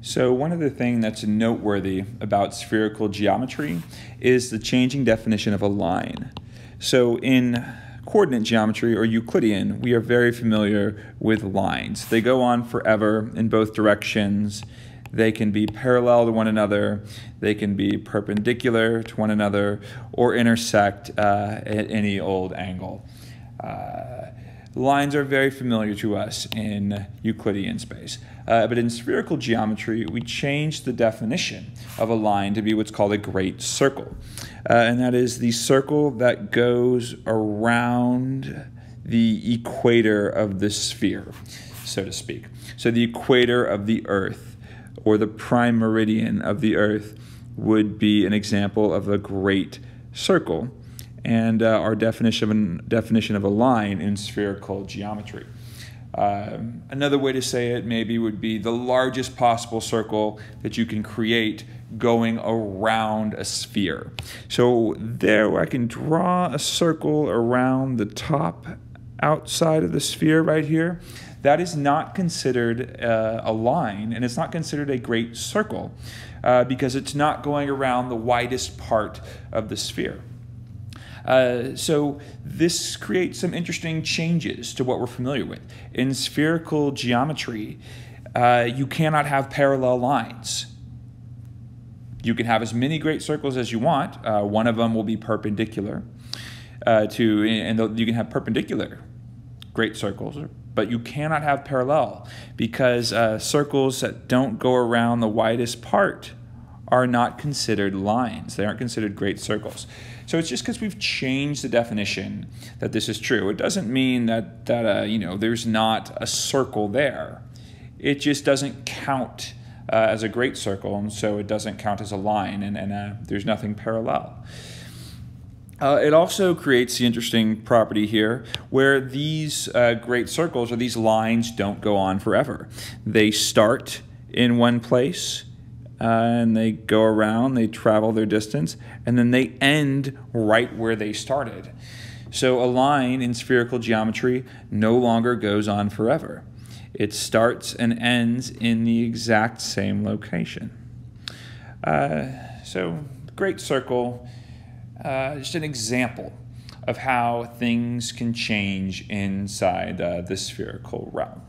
So one other thing that's noteworthy about spherical geometry is the changing definition of a line. So in coordinate geometry or Euclidean, we are very familiar with lines. They go on forever in both directions. They can be parallel to one another, they can be perpendicular to one another, or intersect at any old angle. Lines are very familiar to us in Euclidean space. But in spherical geometry, we changed the definition of a line to be what's called a great circle. And that is the circle that goes around the equator of the sphere, so to speak. So the equator of the Earth, or the prime meridian of the Earth, would be an example of a great circle, and our definition of a line in spherical geometry. Another way to say it maybe would be the largest possible circle that you can create going around a sphere. So there I can draw a circle around the top outside of the sphere right here. That is not considered a line, and it's not considered a great circle because it's not going around the widest part of the sphere. So this creates some interesting changes to what we're familiar with. In spherical geometry, you cannot have parallel lines. You can have as many great circles as you want. One of them will be perpendicular and you can have perpendicular great circles, but you cannot have parallel because circles that don't go around the widest part are not considered lines. They aren't considered great circles. So it's just because we've changed the definition that this is true. It doesn't mean that there's not a circle there. It just doesn't count as a great circle, and so it doesn't count as a line, and there's nothing parallel. It also creates the interesting property here where these great circles or these lines don't go on forever. They start in one place, and they go around, they travel their distance, and then they end right where they started. So a line in spherical geometry no longer goes on forever. It starts and ends in the exact same location. So great circle, just an example of how things can change inside the spherical realm.